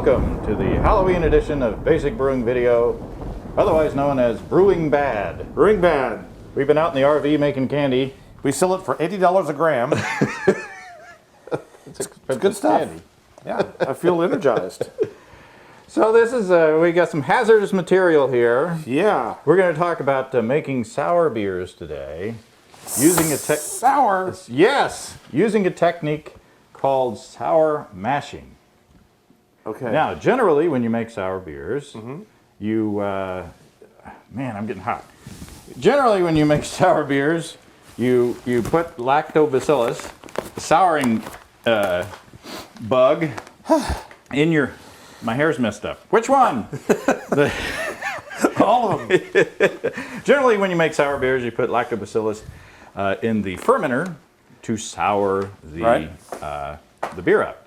Welcome to the Halloween edition of Basic Brewing Video, otherwise known as Brewing Bad. Brewing Bad. We've been out in the RV making candy. We sell it for $80 a gram. It's good stuff. Candy. Yeah, I feel energized. So this is, we got some hazardous material here. Yeah. We're going to talk about making sour beers today. Using a sour? Yes, using a technique called sour mashing. Okay. Now, generally, when you make sour beers, you, man, I'm getting hot. Generally, when you make sour beers, you put lactobacillus, the souring bug, in your. My hair's messed up. Which one? All of them. Generally, when you make sour beers, you put lactobacillus in the fermenter to sour the beer out.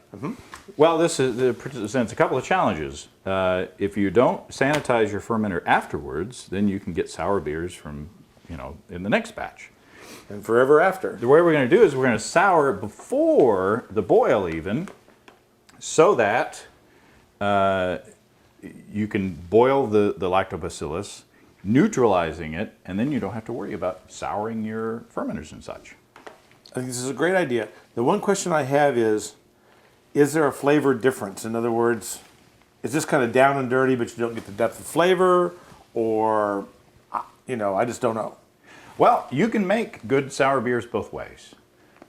Well, this presents a couple of challenges. If you don't sanitize your fermenter afterwards, then you can get sour beers from, in the next batch. And forever after. The way we're going to do is we're going to sour it before the boil even, so that you can boil the lactobacillus, neutralizing it, and then you don't have to worry about souring your fermenters and such. I think this is a great idea. The one question I have is there a flavor difference? In other words, is this kind of down and dirty, but you don't get the depth of flavor? Or, I just don't know. Well, you can make good sour beers both ways.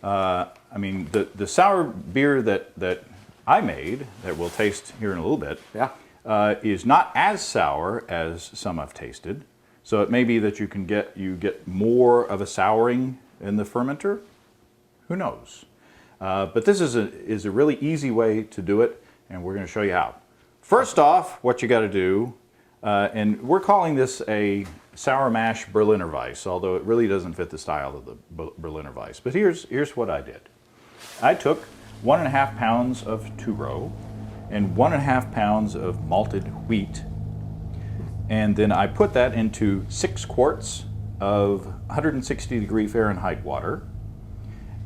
I mean, the sour beer that I made, that we'll taste here in a little bit, is not as sour as some I've tasted. So it may be that you get more of a souring in the fermenter. Who knows? But this is a really easy way to do it, and we're going to show you how. First off, what you got to do, and we're calling this a sour mash Berliner Weisse, although it really doesn't fit the style of the Berliner Weisse. But here's what I did. I took 1.5 pounds of two-row and 1.5 pounds of malted wheat, and then I put that into 6 quarts of 160 degree Fahrenheit water,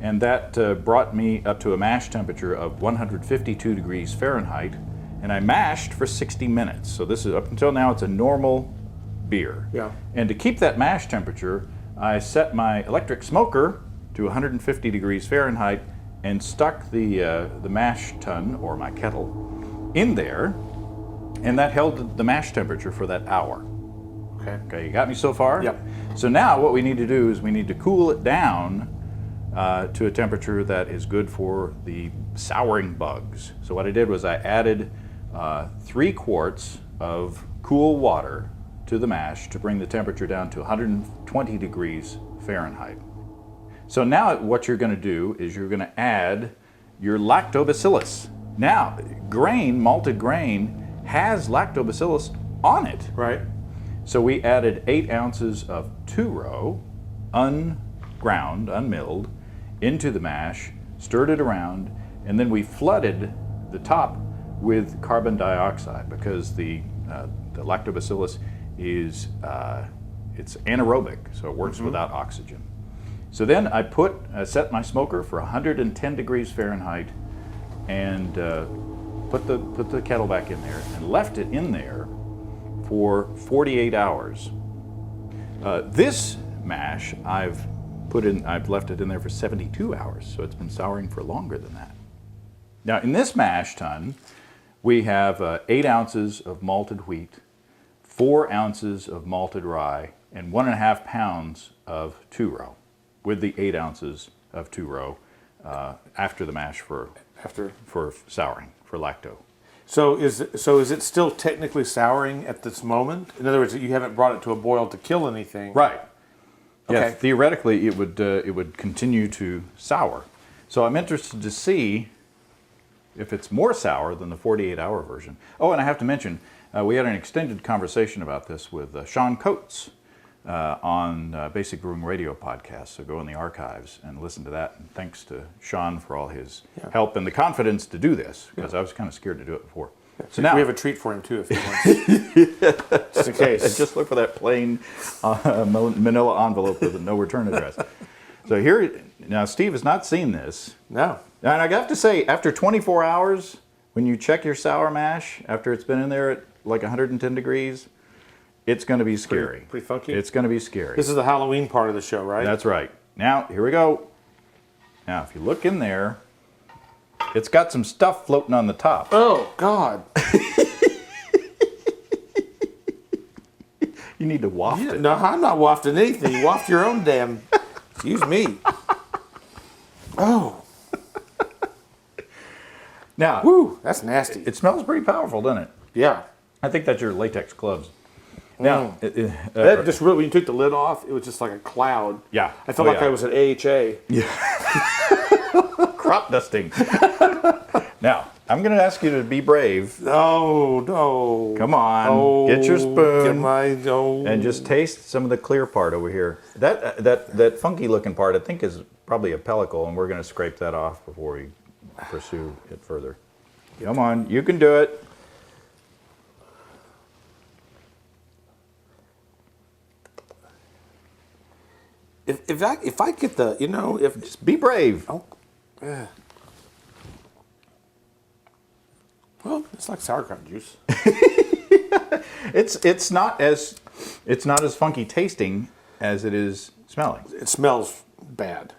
and that brought me up to a mash temperature of 152 degrees Fahrenheit, and I mashed for 60 minutes. So this is, up until now, it's a normal beer. Yeah. And to keep that mash temperature, I set my electric smoker to 150 degrees Fahrenheit and stuck the mash tun, or my kettle, in there, and that held the mash temperature for that hour. Okay, you got me so far? Yep. So now what we need to do is we need to cool it down to a temperature that is good for the souring bugs. So what I did was I added 3 quarts of cool water to the mash to bring the temperature down to 120 degrees Fahrenheit. So now what you're going to do is you're going to add your lactobacillus. Now, malted grain, has lactobacillus on it. Right. So we added 8 ounces of two-row, unground, unmilled, into the mash, stirred it around, and then we flooded the top with carbon dioxide because the lactobacillus is it's anaerobic, so it works without oxygen. So then I set my smoker for 110 degrees Fahrenheit and put the kettle back in there and left it in there for 48 hours. This mash I've left it in there for 72 hours, so it's been souring for longer than that. Now in this mash tun, we have 8 ounces of malted wheat, 4 ounces of malted rye, and 1.5 pounds of two-row, with the 8 ounces of two-row after the mash for souring, for lacto. So is it still technically souring at this moment? In other words, you haven't brought it to a boil to kill anything. Right. Okay. Yeah, theoretically it would continue to sour. So I'm interested to see if it's more sour than the 48-hour version. Oh, and I have to mention, we had an extended conversation about this with Sean Coates on Basic Brewing Radio podcast. So go in the archives and listen to that. And thanks to Sean for all his help and the confidence to do this, because I was kind of scared to do it before. So now we have a treat for him too, if he wants. Just in case. Just look for that plain manila envelope with no return address. So here, now Steve has not seen this. No. And I have to say, after 24 hours, when you check your sour mash after it's been in there at like 110 degrees, it's going to be scary. Pretty funky? It's going to be scary. This is the Halloween part of the show, right? That's right. Now, here we go. Now, if you look in there, it's got some stuff floating on the top. Oh, God. You need to waft it. No, I'm not wafting anything. You waft your own damn... Excuse me. Oh. Now, Woo, that's nasty. it smells pretty powerful, doesn't it? Yeah. I think that's your latex gloves. Now, That just really, when you took the lid off, it was just like a cloud. Yeah. I felt like I was at AHA. crop dusting. Now, I'm going to ask you to be brave. No, no. Come on, Oh, get your spoon get my, oh. and just taste some of the clear part over here. That funky looking part, I think, is probably a pellicle, and we're going to scrape that off before we pursue it further. Come on, you can do it. If I get the, Just be brave. oh, yeah. Well, it's like sauerkraut juice. It's not as funky tasting as it is smelling. It smells bad.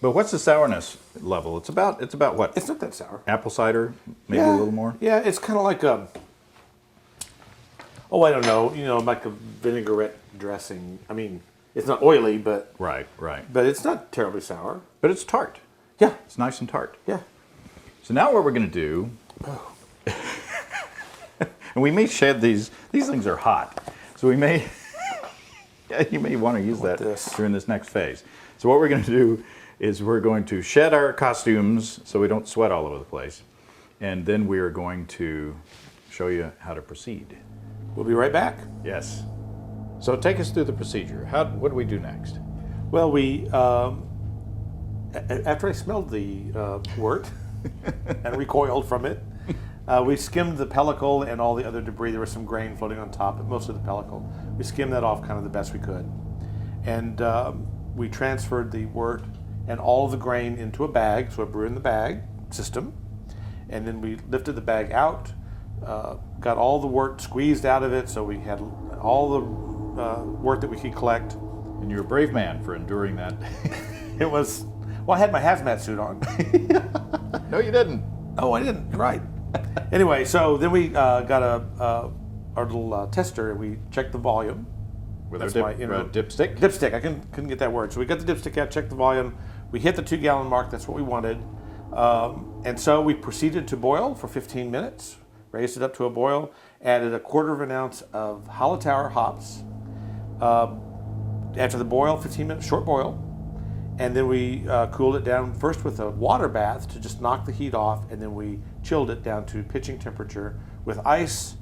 But what's the sourness level? It's about what? It's not that sour. Apple cider, maybe Yeah. a little more. Yeah, it's kind of like a. Oh, I don't know. Like a vinaigrette dressing. I mean, it's not oily, but Right. it's not terribly sour. But it's tart. Yeah, It's nice and tart. yeah. So now what we're going to do, and we may shed these things are hot, so we may, you may want to use that this. during this next phase. So what we're going to do is we're going to shed our costumes so we don't sweat all over the place, and then we are going to show you how to proceed. We'll be right back. Yes. So take us through the procedure. What do we do next? Well, we after I smelled the wort and recoiled from it, we skimmed the pellicle and all the other debris. There was some grain floating on top, but most of the pellicle. We skimmed that off kind of the best we could, and we transferred the wort and all of the grain into a bag, so a brew in the bag system, and then we lifted the bag out, got all the wort squeezed out of it, so we had all the wort that we could collect. And you're a brave man for enduring that. It was, well, I had my hazmat suit on. No, you didn't. Oh, I didn't. Right. Anyway, so then we got our little tester, and we checked the volume. With That's our my dipstick? Dipstick. I couldn't get that word. So we got the dipstick out, checked the volume. We hit the 2-gallon mark. That's what we wanted. And so we proceeded to boil for 15 minutes, raised it up to a boil, added 1/4 of an ounce of Hallertauer hops. After the boil, 15 minutes, short boil. And then we cooled it down first with a water bath to just knock the heat off, and then we chilled it down to pitching temperature with ice.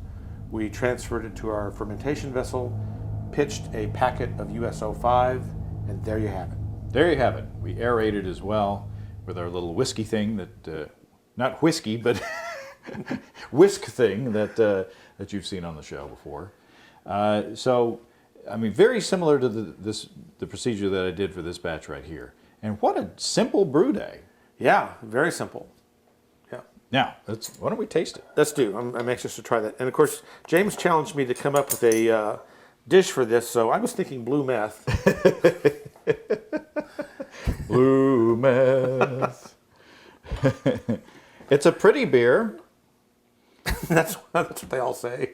We transferred it to our fermentation vessel, pitched a packet of USO5, and there you have it. There you have it. We aerated as well with our little whiskey thing that, not whiskey, but whisk thing that you've seen on the show before. So, I mean, very similar to the procedure that I did for this batch right here. And what a simple brew day. Yeah, very simple. Yeah. Now, why don't we taste it? Let's do. I'm anxious to try that. And of course, James challenged me to come up with a dish for this, so I was thinking blue meth. Blue meth. It's a pretty beer. That's what they all say.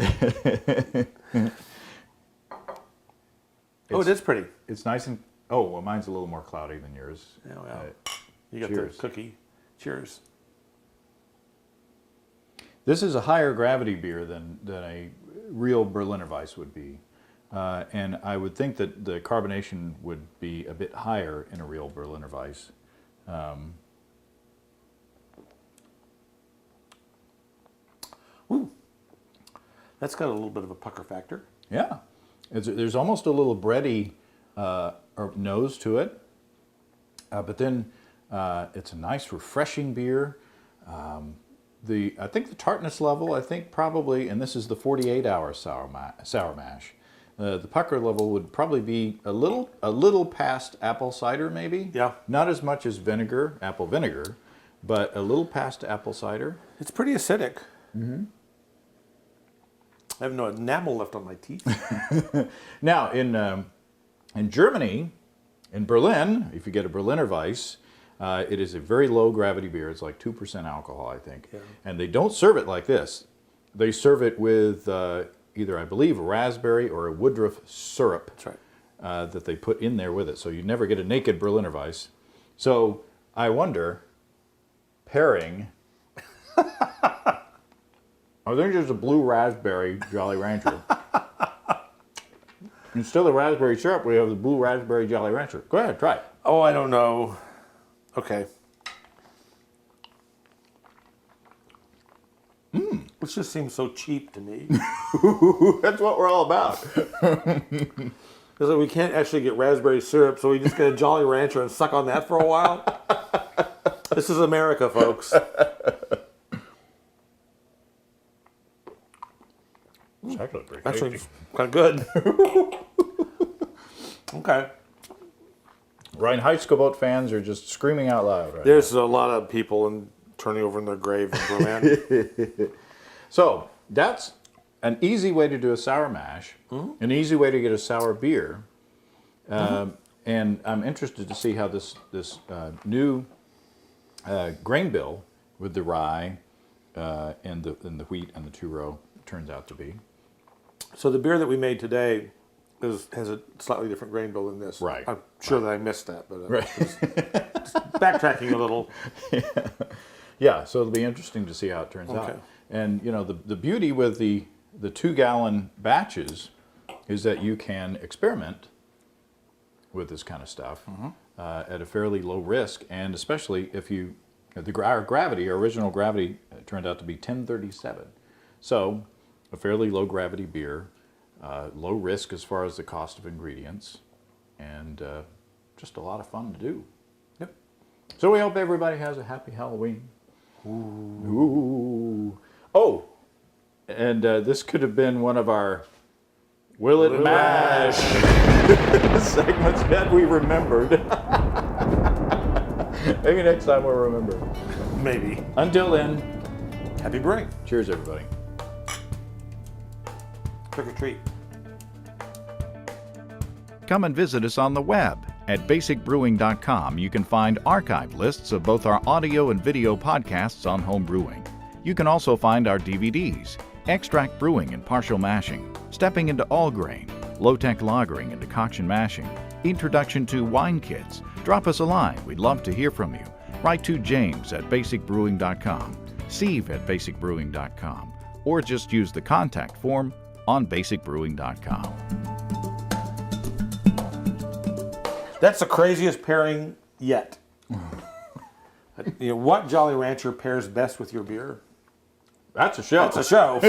Oh, it is pretty. It's nice and, oh, well, mine's a little more cloudy than yours. Yeah, well, you got cheers. the cookie. Cheers. This is a higher gravity beer than a real Berliner Weisse would be. And I would think that the carbonation would be a bit higher in a real Berliner Weisse. Ooh. That's got a little bit of a pucker factor. Yeah. There's almost a little bready nose to it. But then it's a nice, refreshing beer. I think the tartness level, probably, and this is the 48-hour sour mash. The pucker level would probably be a little past apple cider, maybe. Yeah. Not as much as apple vinegar, but a little past apple cider. It's pretty acidic. Mm-hmm. I have no enamel left on my teeth. Now, in Germany, in Berlin, if you get a Berliner Weisse, it is a very low gravity beer. It's like 2% alcohol, I think. Yeah. And they don't serve it like this. They serve it with either, I believe, a raspberry or a Woodruff syrup. That's right. That they put in there with it. So you never get a naked Berliner Weisse. So I wonder, pairing, I think there's a blue raspberry Jolly Rancher. Instead of raspberry syrup, we have the blue raspberry Jolly Rancher. Go ahead, try it. Oh, I don't know. Okay. This just seems so cheap to me. That's what we're all about. Because we can't actually get raspberry syrup, so we just get a Jolly Rancher and suck on that for a while. This is America, folks. It's actually pretty Actually, kind of good. Okay. Reinheitsgebot fans are just screaming out loud right There's a lot of people turning over in their grave in Berlin. So that's an easy way to do a sour mash, an easy way to get a sour beer, and I'm interested to see how this new grain bill with the rye and the wheat and the two-row turns out to be. So the beer that we made today has a slightly different grain bill than this. Right. I'm sure that I missed that, but Right. just backtracking a little. Yeah, so it'll be interesting to see how it turns out. And you know, the beauty with the 2-gallon batches is that you can experiment with this kind of stuff at a fairly low risk, and especially if our original gravity turned out to be 1037. So a fairly low gravity beer, low risk as far as the cost of ingredients, and just a lot of fun to do. Yep. So we hope everybody has a happy Halloween. Ooh. Oh, and this could have been one of our Will It Mash segments that we remembered. Maybe next time we'll remember. Maybe. Until then, Happy brewing. cheers, everybody. Trick or treat. Come and visit us on the web at basicbrewing.com. You can find archive lists of both our audio and video podcasts on home brewing. You can also find our DVDs, Extract Brewing and Partial Mashing, Stepping into All Grain, Low-Tech Lagering and Decoction Mashing, Introduction to Wine Kits. Drop us a line. We'd love to hear from you. Write to James at basicbrewing.com, Steve at basicbrewing.com, or just use the contact form on basicbrewing.com. That's the craziest pairing yet. What Jolly Rancher pairs best with your beer? That's a show. That's a show.